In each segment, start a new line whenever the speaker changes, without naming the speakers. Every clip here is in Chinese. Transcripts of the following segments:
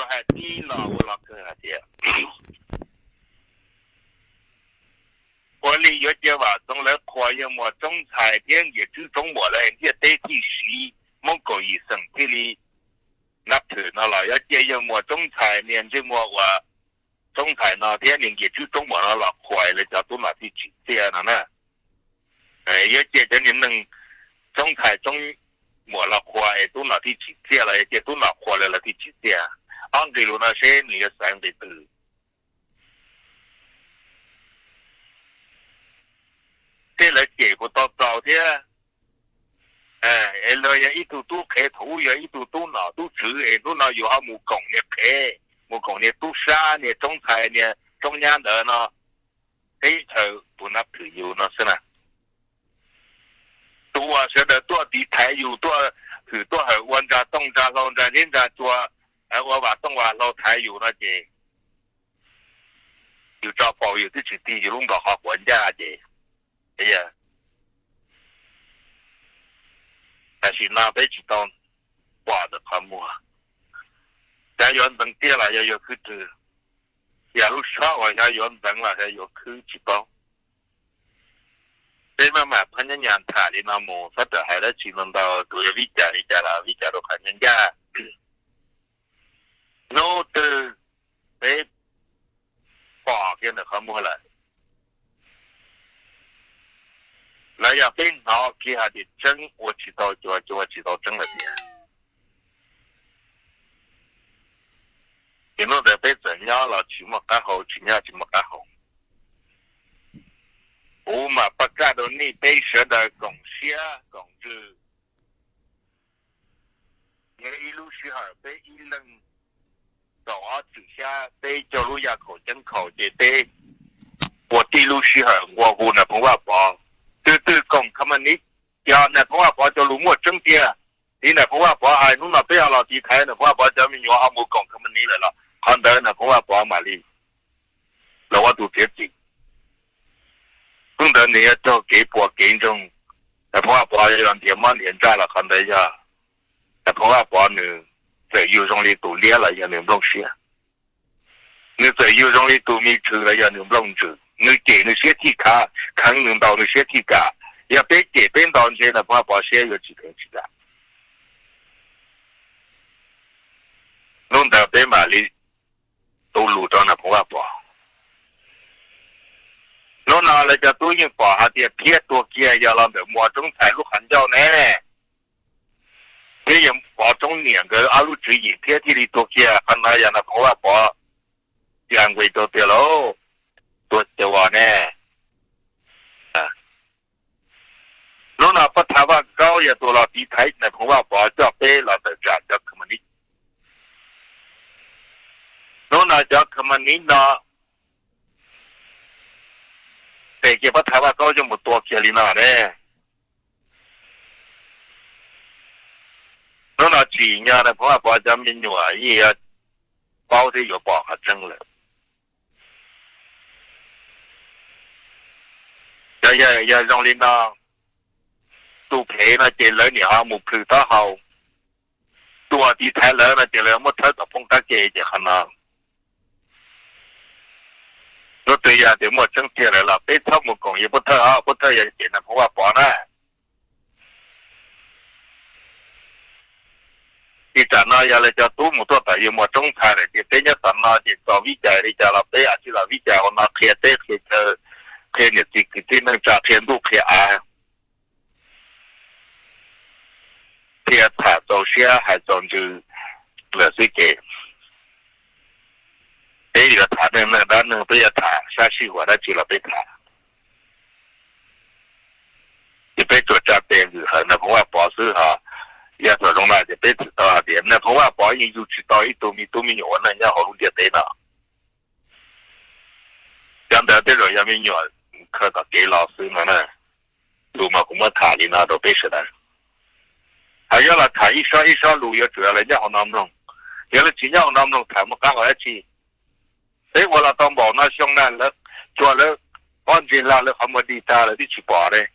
了还低了，我老哥啊姐，我里有些话从来跨越么中菜店也就中我来，也得体系蒙古医生这里那头那了，要接有么中菜年这么我中菜那天年也就中我那了，坏了叫都拿去去这样的呢，也接着你能中菜中我了坏都拿去去这了，也都拿坏了去去这样。按给了那些你的三倍多，这来结果到早的，了也一度都开头也一度都拿都吃，都拿有哈木工的开，木工的都杀呢，中菜呢，中央的呢，这头不那朋友那是呢，多啊，现在多地台有多，很多很温家东家老家人家做。我把东华老太有那些，有找保有的去地就弄到好国家的，哎呀，但是那边去到挂的项目啊，要有能跌了，要有去做，假如少我要有能了，要有去去到，这慢慢碰见人他的那么，他的还得去弄到都要理解了，理解到看人家。no 的被发现的项目来，那要被拿给他的证，我知道就知道证了的，因为在被怎样了，去么干好，去么去么干好，我嘛不干到你被说的贡献贡资，你一路去哈被一扔。到啊之下被叫路亚口真口的被我地路去很我湖那朋友包对讲他们你呀那朋友包叫路我正点你那朋友包还弄那不要老地台那朋友包叫你有阿木讲他们你来了看到那朋友包嘛哩那我都别紧弄得你要叫给播给中那朋友包让点慢点在了看到一下那朋友包呢在有容里都裂了也能不学，你在有容里都没吃了也能不吃，你给那些体卡，看能到那些体卡，也别给变到这的话把些有几天去的，弄到被马里都路到那不话把，弄拿了就都因把下的别多给要让的莫中财路很叫呢。这也把中年个阿路之一天地里多些，看那样的朋友把两位都得喽，多的话呢，如果不台湾高也多了，比台那朋友把叫背了的这叫什么呢？如果叫什么呢？这个不台湾高就没多些里那呢。那几年的朋友把咱们女儿也包的有包还挣了，要让你那都赔那点人你还没赔得好，多的太人那点人没太到碰他给的很难，那对呀，就没挣钱来了，被他们讲也不太好，不太也点那朋友包呢。你讲那样来叫多么多的，有么中餐的，就人家讲那就找วิจัย的叫了，对啊，去了วิจัย我那开的开你这能找天都开啊，开他做些还总就了这个，这个他能不要他，下去我那去了被他，你别做这边子，那朋友保守哈。也说中了就别知道的，那朋友保险就知道一都没有，那人家好弄点对了。现在这种也没有，看到给老师们呢，路嘛我们谈的那都别说了。还有了谈一双路也主要人家好难弄，有了今年好难弄，谈不刚好一起。所以我那当保那兄弟了，做了帮助了了，还没地大了，你去保嘞。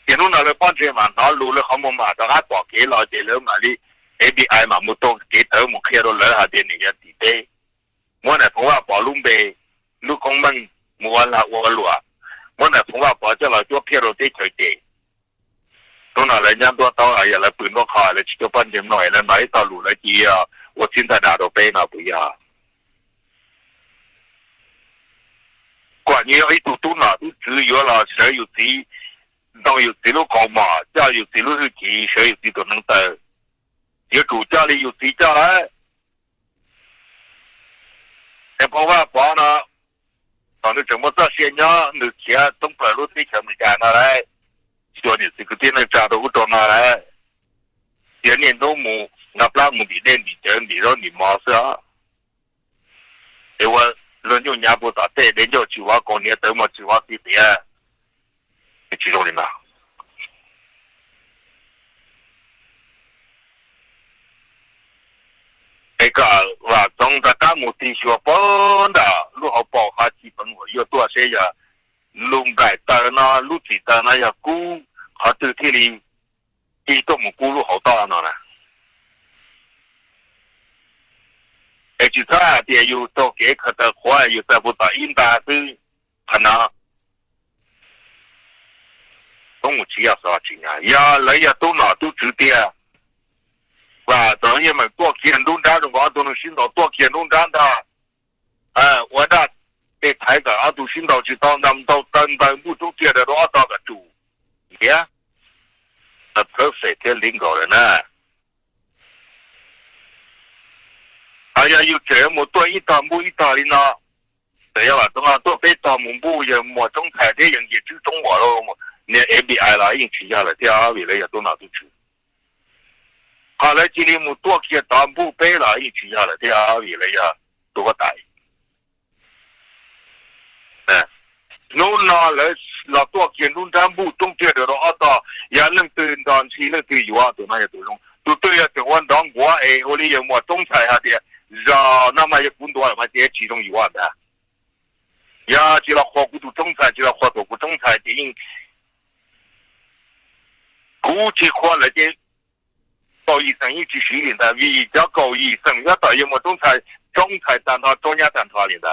因为那了帮助嘛，那路了好么嘛，大家保给了的了嘛哩， ABI 嘛，冇多幾頭冇開到兩下邊嚟嘅地地，我呢同話保窿唄，陸公們冇話啦我話，我呢同話保咗來做開到啲佢哋，到那人家多到哎呀來本多卡來去到半點內來哪一道路來接啊，我現在拿到背那不要。關於一度都拿都只有啦，誰有時當有時都講嘛，家有時都是幾，誰有時都能得。有主家里有谁家来？也不话包呢，反正怎么这些年你钱东北路最前面家拿来，说你这个店的家都不找拿来，年年都没，那不然没你那你这你让你妈是啊？因为人家年不大，对，人家计划过年等么计划几天，你记住了吗？那个话中的干部地学本的，路好包下基本我有多些呀，龙改的那路子的那呀股，还这这里，地都没股路好大呢呢。而且这边有到给可的话，有在不打应该是可能，中午吃要啥钱啊？呀，来呀都拿都值点。哇，等于们多天农站的话都能寻到多天农站的，我那在台个啊都寻到去到咱们到丹木中间的多少个住，呀，那 perfect 的领导人呢？哎呀，有这么多一大木一大的呢，这样吧，等下多被大木木也么中彩的人也就中我了么，连 ABI 啦，引起下来，第二位了也都拿出去。后来今年我多些大木背了一起下来，第二位了呀，多大？弄拿来那多些弄咱木中间的多大，也能对当起能对有啊，对那也对用，都对呀，对我当我我哩有么中菜下的，让那么也更多了嘛，这其中有啊的，呀，就那火锅都中菜，就那火锅不中菜的，估计可能的。高医生一起训练的，比较高医生要到有么中菜蛋挞、中央蛋挞里的，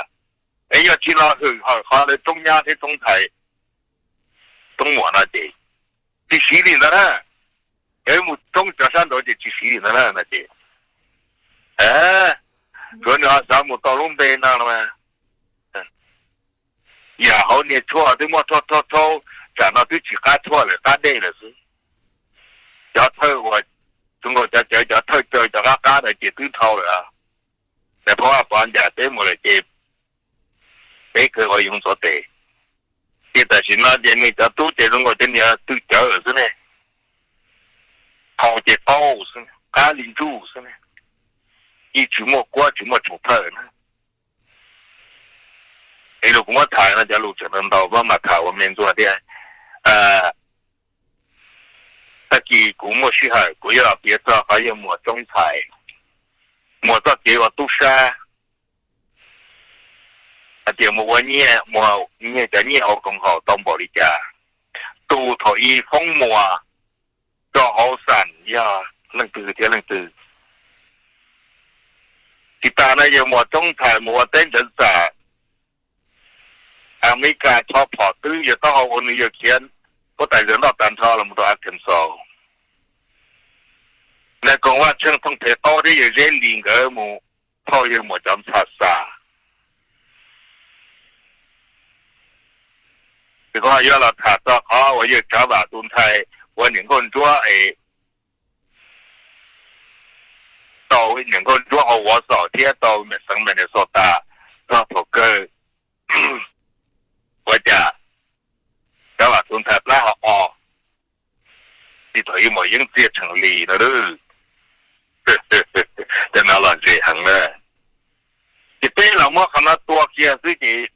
哎呀，其他好的中央的中菜，中我那的，去训练的呢，哎，我中这山头就去训练的呢那的，说你咱们到龙北那了吗？然后你错的么错，讲到对去干错了，干对了是，要错我。中國就推就大家嚟接對頭啦，你幫下幫人哋冇嚟接，俾佢可以用咗地，啲但是那啲你就都這種我哋你要對焦是呢，好嘅包是呢，咖喱豬是呢，一주먹과 주먹 좋다呢，你如果我睇那條路就能到我嘛睇我面做啲，自古莫须海，不要别说还有莫中菜，莫到给我都山，点莫念莫念的念好更好当保利家，都头一风莫，做好山呀，能得的能得。其他那有莫中菜莫等人在，没敢超跑都也到我们有钱，不带人到单超了，我们都还肯收。那讲话正统太多的有人领个么，讨厌么讲查啥？这个要了查查好，我也查吧，动态我能够做到位能够做好我少天到上面的说大，到头个我讲，查吧动态不好哦，你头一模应接成立了喽。在那乱这行了，一般人我看到多些自己，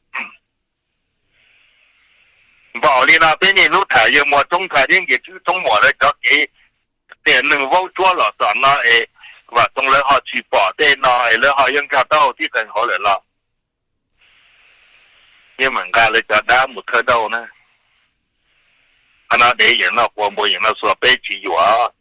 保利那边的路台有么中台的也就中我来找给，电能够做了啥那话中来好去保的那来好应该到地更好了啦，你们家来找咱没看到呢，那得人了，我没人了说北京有啊。